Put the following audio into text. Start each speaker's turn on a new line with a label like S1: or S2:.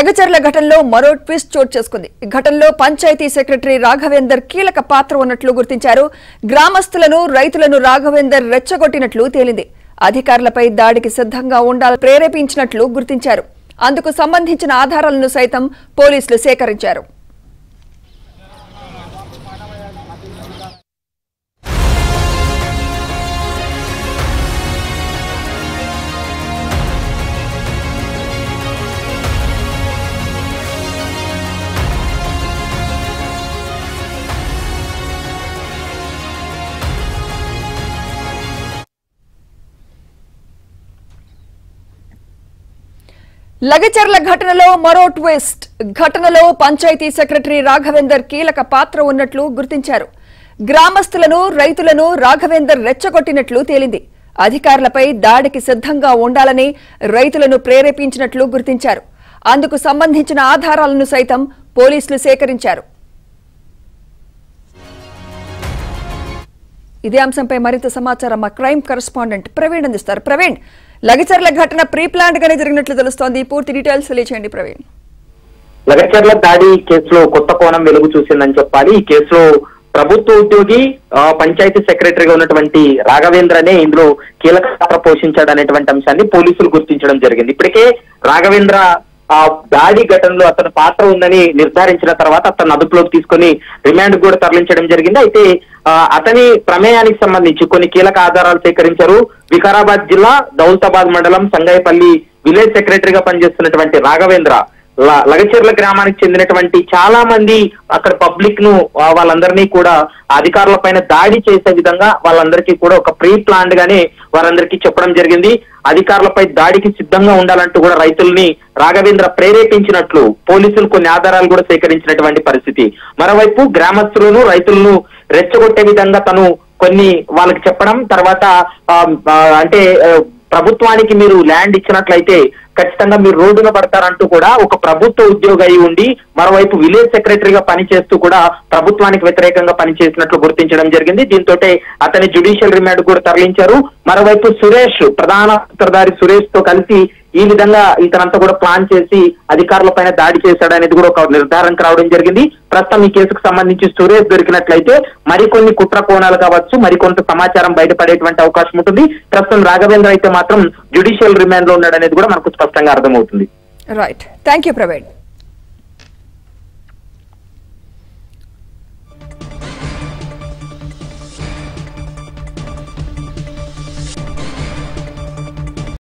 S1: లగచర్ల ఘటనలో మరో ట్విస్ట్ చోటు చేసుకుంది. ఈ ఘటనలో పంచాయతీ సెక్రటరీ రాఘవేందర్ కీలక పాత్ర ఉన్నట్లు గుర్తించారు. గ్రామస్తులను, రైతులను రాఘవేందర్ రెచ్చగొట్టినట్లు తేలింది. అధికారులపై దాడికి సిద్ధంగా ఉండాలని ప్రేరేపించినట్లు గుర్తించారు. అందుకు సంబంధించిన ఆధారాలను సైతం పోలీసులు సేకరించారు. లగచర్ల ఘటనలో మరో ట్విస్ట్. ఘటనలో పంచాయతీ సెక్రటరీ రాఘవేందర్ కీలక పాత్ర ఉన్నట్లు గుర్తించారు. గ్రామస్తులను, రైతులను రాఘవేందర్ రెచ్చగొట్టినట్లు తేలింది. అధికారులపై దాడికి సిద్ధంగా ఉండాలని రైతులను ప్రేరేపించినట్లు గుర్తించారు. అందుకు సంబంధించిన ఆధారాలను సైతం పోలీసులు సేకరించారు. ఇదే అంశంపై మరింత సమాచారం మా క్రైమ్ కరెస్పాండెంట్ ప్రవీణ్ అందిస్తారు. ప్రవీణ్, లగచర్ల ఘటన ప్రీ ప్లాన్డ్ గానే జరిగినట్లు తెలుస్తోంది. పూర్తి డీటెయిల్స్ తెలియచేయండి ప్రవీణ్.
S2: లగచర్ల దాడి కేసులో కొత్త కోణం వెలుగు చూసిందని చెప్పాలి. ఈ కేసులో ప్రభుత్వ ఉద్యోగి పంచాయతీ సెక్రటరీగా ఉన్నటువంటి రాఘవేంద్రనే ఇందులో కీలక పాత్ర పోషించాడు అనేటువంటి అంశాన్ని పోలీసులు గుర్తించడం జరిగింది. ఇప్పటికే రాఘవేంద్ర ఆ దాడి ఘటనలో అతని పాత్ర ఉందని నిర్ధారించిన తర్వాత అతను అదుపులోకి తీసుకుని రిమాండ్ కూడా తరలించడం జరిగింది. అయితే అతని ప్రమేయానికి సంబంధించి కొన్ని కీలక ఆధారాలు సేకరించారు. వికారాబాద్ జిల్లా దౌలతాబాద్ మండలం సంగాయపల్లి విలేజ్ సెక్రటరీగా పనిచేస్తున్నటువంటి రాఘవేంద్ర లగచర్ల గ్రామానికి చెందినటువంటి చాలా మంది అక్కడ పబ్లిక్ ను వాళ్ళందరినీ కూడా అధికారుల పైన దాడి చేసే విధంగా వాళ్ళందరికీ కూడా ఒక ప్రీ ప్లాన్డ్ గానే వారందరికీ చెప్పడం జరిగింది. అధికారులపై దాడికి సిద్ధంగా ఉండాలంటూ కూడా రైతుల్ని రాఘవేంద్ర ప్రేరేపించినట్లు పోలీసులు కొన్ని ఆధారాలు కూడా సేకరించినటువంటి పరిస్థితి. మరోవైపు గ్రామస్తులను, రైతులను రెచ్చగొట్టే విధంగా తను కొన్ని వాళ్ళకి చెప్పడం, తర్వాత అంటే ప్రభుత్వానికి మీరు ల్యాండ్ ఇచ్చినట్లయితే ఖచ్చితంగా మీరు రోడ్డున పడతారంటూ కూడా ఒక ప్రభుత్వ ఉద్యోగి అయి ఉండి మరోవైపు విలేజ్ సెక్రటరీగా పనిచేస్తూ కూడా ప్రభుత్వానికి వ్యతిరేకంగా పనిచేసినట్లు గుర్తించడం జరిగింది. దీంతో అతని జ్యుడిషియల్ రిమాండ్ కూడా తరలించారు. మరోవైపు సురేష్, ప్రధాన సూత్రధారి సురేష్ తో కలిసి ఈ విధంగా ఇతనంతా కూడా ప్లాన్ చేసి అధికారుల పైన దాడి చేశాడు అనేది కూడా ఒక నిర్ధారణకు రావడం జరిగింది. ప్రస్తుతం ఈ కేసుకు సంబంధించి సురేష్ దొరికినట్లయితే మరికొన్ని కుట్ర కోణాలు కావచ్చు, మరికొంత సమాచారం బయటపడేటువంటి అవకాశం ఉంటుంది. ప్రస్తుతం రాఘవేంద్ర అయితే మాత్రం జ్యుడిషియల్ రిమాండ్ లో ఉన్నాడనేది కూడా మనకు స్పష్టంగా అర్థమవుతుంది.
S1: Right, thank you Praveen.